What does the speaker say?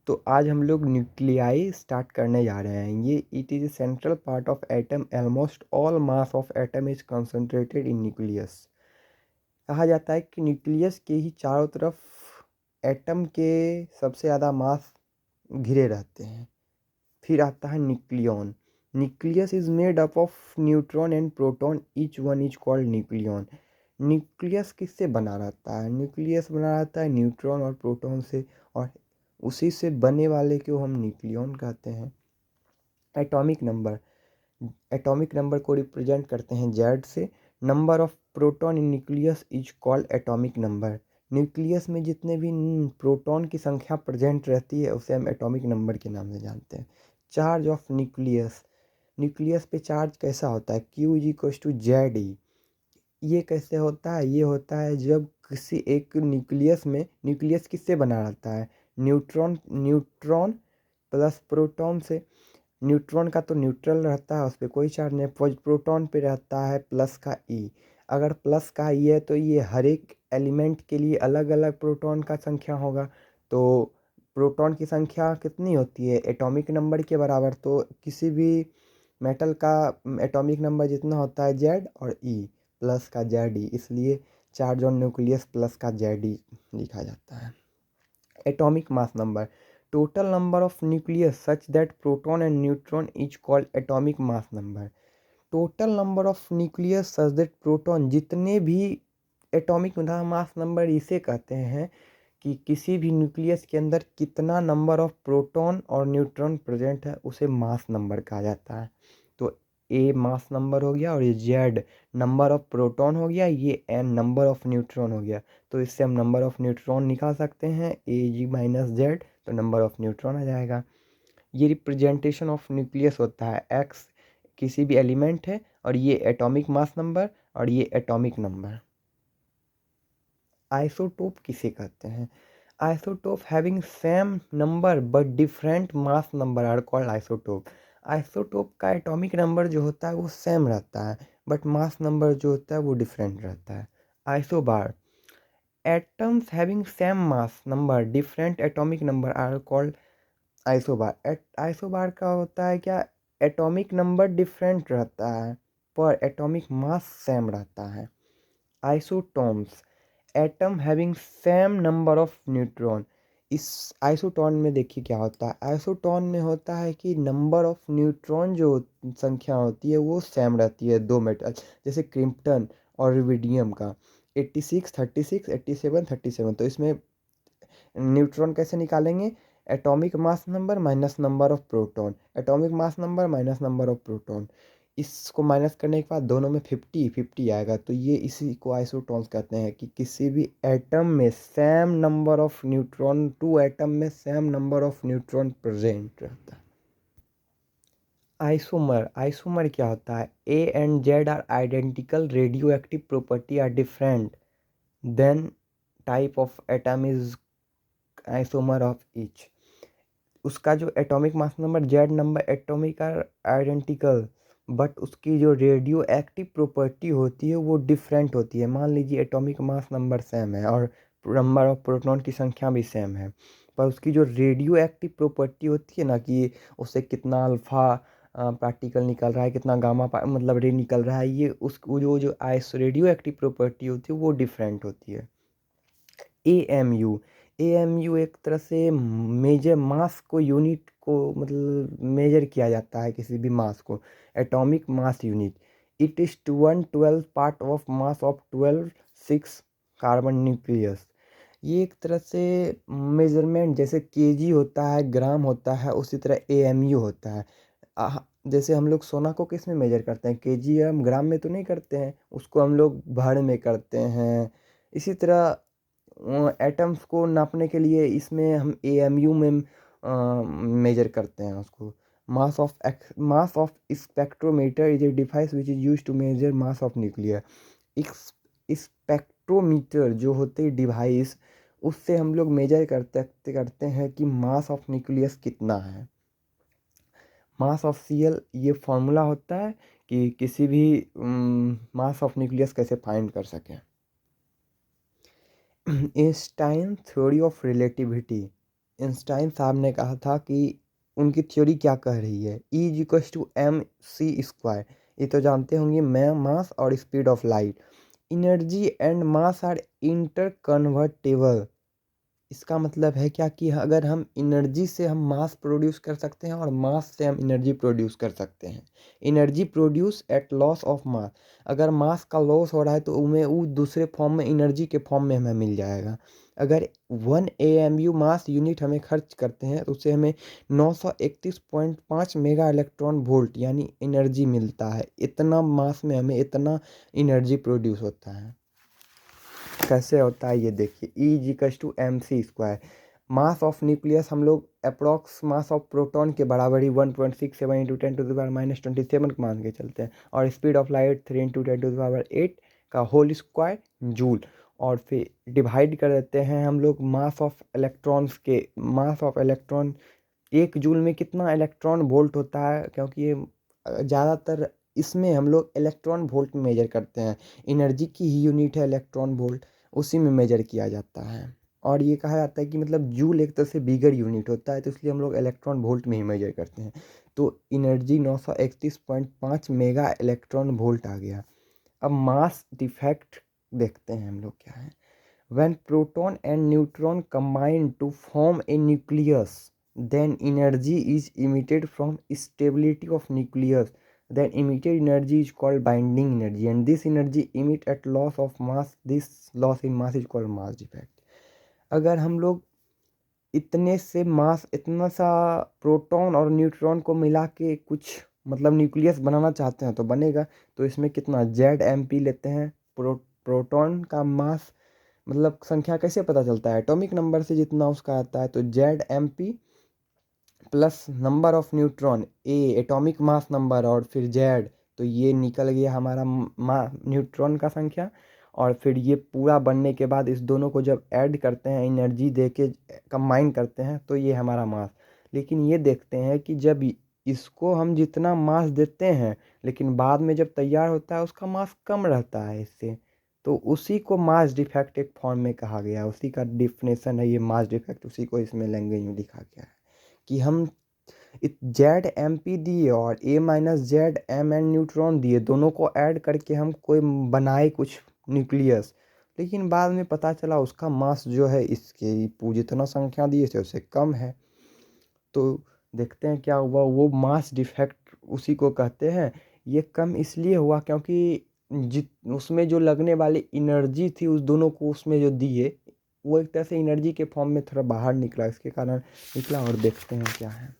तो आज हम लोग न्यूक्लियाई स्टार्ट करने जा रहे हैं। ये it is a central part of atom, almost all mass of atom is concentrated in nucleus. कहा जाता है कि न्यूक्लियस के ही चारों तरफ एटम के सबसे ज़्यादा मास घिरे रहते हैं। फिर आता है nucleon. Nucleus is made up of neutron and proton, each one is called nucleon. Nucleus किससे बना रहता है? न्यूक्लियस बना रहता है न्यूट्रॉन और प्रोटॉन से, और उसी से बने वाले को हम न्यूक्लियन कहते हैं। एटॉमिक नंबर, एटॉमिक नंबर को रिप्रेजेंट करते हैं जेड से। Number of proton in nucleus is called atomic number. Nucleus में जितने भी प्रोटॉन की संख्या प्रेजेंट रहती है उसे हम एटॉमिक नंबर के नाम से जानते हैं। चार्ज ऑफ न्यूक्लियस, न्यूक्लियस पे चार्ज कैसा होता है? Q is equals to Z E. ये कैसे होता है? ये होता है जब किसी एक न्यूक्लियस में, न्यूक्लियस किससे बना रहता है? न्यूट्रॉन, न्यूट्रॉन प्लस प्रोटॉन से। न्यूट्रॉन का तो न्यूट्रल रहता है, उस पर कोई चार्ज नहीं। प्रोटॉन पे रहता है प्लस का ई। अगर प्लस का ई है तो ये हर एक एलिमेंट के लिए अलग अलग प्रोटॉन का संख्या होगा। तो प्रोटॉन की संख्या कितनी होती है? एटॉमिक नंबर के बराबर। तो किसी भी मेटल का एटॉमिक नंबर जितना होता है जेड और ई, प्लस का जेड ई, इसलिए चार्ज ऑन न्यूक्लियस प्लस का जेड ई लिखा जाता है। Atomic mass number, total number of nucleus such that proton and neutron is called atomic mass number. Total number of nucleus such that proton, जितने भी atomic mass number इसे कहते हैं कि किसी भी न्यूक्लियस के अंदर कितना नंबर ऑफ प्रोटॉन और न्यूट्रॉन प्रेजेंट है उसे मास नंबर कहा जाता है। तो ए मास नंबर हो गया, और ये जेड नंबर ऑफ प्रोटॉन हो गया, ये एन नंबर ऑफ न्यूट्रॉन हो गया। तो इससे हम नंबर ऑफ न्यूट्रॉन निकाल सकते हैं, ए जी माइनस जेड, तो नंबर ऑफ न्यूट्रॉन आ जाएगा। ये रिप्रेजेंटेशन ऑफ न्यूक्लियस होता है, एक्स किसी भी एलिमेंट है, और ये एटॉमिक मास नंबर, और ये एटॉमिक नंबर। आइसोटोप किसे कहते हैं? Isotope having same number but different mass number are called isotope. Isotope का एटॉमिक नंबर जो होता है वो सेम रहता है, बट मास नंबर जो होता है वो डिफरेंट रहता है। Isobar, atoms having same mass number different atomic number are called isobar. Isobar का होता है क्या? एटॉमिक नंबर डिफरेंट रहता है पर एटॉमिक मास सेम रहता है। Isotones, atom having same number of neutron. इस आइसोटोन में देखिए क्या होता है। आइसोटोन में होता है कि नंबर ऑफ न्यूट्रॉन जो संख्या होती है वो सेम रहती है दो मेटल, जैसे क्रिप्टन और रुबिडियम का 86 36 87 37। तो इसमें न्यूट्रॉन कैसे निकालेंगे? Atomic mass number minus number of proton, atomic mass number minus number of proton. इसको माइनस करने के बाद दोनों में 50 50 आएगा। तो ये इसी को आइसोटोन्स कहते हैं कि किसी भी एटम में same number of neutron, two atom में same number of neutron present रहता है। आइसोमर, आइसोमर क्या होता है? A and Z are identical, radioactive property are different, then type of atom is isomer of each. उसका जो atomic mass number Z number atomic are identical, but उसकी जो radio active property होती है वो डिफरेंट होती है। मान लीजिए एटॉमिक मास नंबर सेम है और नंबर ऑफ प्रोटॉन की संख्या भी सेम है, पर उसकी जो रेडियो एक्टिव प्रॉपर्टी होती है ना, कि उससे कितना अल्फा पार्टिकल निकल रहा है, कितना गामा मतलब रे निकल रहा है, ये उसको जो आइस रेडियो एक्टिव प्रॉपर्टी होती है वो डिफरेंट होती है। AMU, AMU एक तरह से मेजर मास को, यूनिट को मतलब मेजर किया जाता है किसी भी मास को, atomic mass unit. It is 1/12 part of mass of 12 6 carbon nucleus. ये एक तरह से मेजरमेंट, जैसे केजी होता है, ग्राम होता है, उसी तरह AMU होता है। जैसे हम लोग सोना को किस में मेजर करते हैं? केजी, हम ग्राम में तो नहीं करते हैं, उसको हम लोग भर में करते हैं। इसी तरह एटम्स को नापने के लिए इसमें हम AMU में मेजर करते हैं उसको। Mass of spectrometer is a device which is use to measure mass of nuclear. Spectrometer जो होते हैं डिवाइस, उससे हम लोग मेजर करते हैं कि मास ऑफ न्यूक्लियस कितना है। मास ऑफ Cl, ये फॉर्मूला होता है कि किसी भी मास ऑफ न्यूक्लियस कैसे फाइंड कर सकें। Einstein theory of relativity, Einstein साहब ने कहा था कि उनकी थ्योरी क्या कह रही है, E is equals to M C square. ये तो जानते होंगे, मैं मास और speed of light. Energy and mass are interconvertible. इसका मतलब है क्या कि अगर हम एनर्जी से हम मास प्रोड्यूस कर सकते हैं और मास से हम एनर्जी प्रोड्यूस कर सकते हैं। Energy produce at loss of mass. अगर मास का लॉस हो रहा है तो उन्हें वो दूसरे फॉर्म में एनर्जी के फॉर्म में हमें मिल जाएगा। अगर 1 AMU मास यूनिट हमें खर्च करते हैं तो उससे हमें 931.5 मेगा इलेक्ट्रॉन वोल्ट यानी एनर्जी मिलता है। इतना मास में हमें इतना एनर्जी प्रोड्यूस होता है। कैसे होता है ये देखिए, E is equals to M C square. Mass of nucleus हम लोग अप्रॉक्स मास ऑफ प्रोटॉन के बराबर ही 1.67 इंटू 10⁻⁻27 मान के चलते हैं, और स्पीड ऑफ लाइट 3 इंटू 10⁻8 का होल स्क्वायर जूल। और फिर डिवाइड कर देते हैं हम लोग मास ऑफ इलेक्ट्रॉन्स के। मास ऑफ इलेक्ट्रॉन 1 जूल में कितना इलेक्ट्रॉन वोल्ट होता है, क्योंकि ये ज़्यादातर इसमें हम लोग इलेक्ट्रॉन वोल्ट में मेजर करते हैं। एनर्जी की ही यूनिट है इलेक्ट्रॉन वोल्ट, उसी में मेजर किया जाता है। और ये कहा जाता है कि मतलब जूल एक तरह से बिगर यूनिट होता है, तो इसलिए हम लोग इलेक्ट्रॉन वोल्ट में ही मेजर करते हैं। तो एनर्जी 931.5 मेगा इलेक्ट्रॉन वोल्ट आ गया। अब मास डिफेक्ट देखते हैं हम लोग क्या है। When proton and neutron combine to form a nucleus, then energy is emitted from stability of nucleus. Then emitted energy is called binding energy, and this energy emit at loss of mass. This loss in mass is called mass defect. अगर हम लोग इतने से मास, इतना सा proton और neutron को मिला के कुछ मतलब न्यूक्लियस बनाना चाहते हैं तो बनेगा। तो इसमें कितना ZMP लेते हैं। प्रोटॉन का मास मतलब संख्या कैसे पता चलता है, एटॉमिक नंबर से जितना उसका आता है। तो ZMP plus number of neutron A atomic mass number और फिर Z, तो ये निकल गया हमारा न्यूट्रॉन का संख्या। और फिर ये पूरा बनने के बाद इस दोनों को जब ऐड करते हैं, एनर्जी दे के कंबाइन करते हैं, तो ये हमारा मास। लेकिन ये देखते हैं कि जब इसको हम जितना मास देते हैं, लेकिन बाद में जब तैयार होता है उसका मास कम रहता है इससे। तो उसी को मास डिफेक्ट एक फॉर्म में कहा गया, उसी का डिफिनेशन है ये मास डिफेक्ट। उसी को इसमें लैंग्वेज में लिखा गया है कि हम ZMP दिए और A-ZMN न्यूट्रॉन दिए, दोनों को ऐड करके हम कोई बनाए कुछ न्यूक्लियस, लेकिन बाद में पता चला उसका मास जो है इसके जितना संख्या दिए थे उससे कम है। तो देखते हैं क्या हुआ, वो मास डिफेक्ट उसी को कहते हैं। ये कम इसलिए हुआ क्योंकि जित उसमें जो लगने वाली एनर्जी थी उस दोनों को उसमें जो दिए, वो एक तरह से एनर्जी के फॉर्म में थोड़ा बाहर निकला, इसके कारण निकला। और देखते हैं क्या है।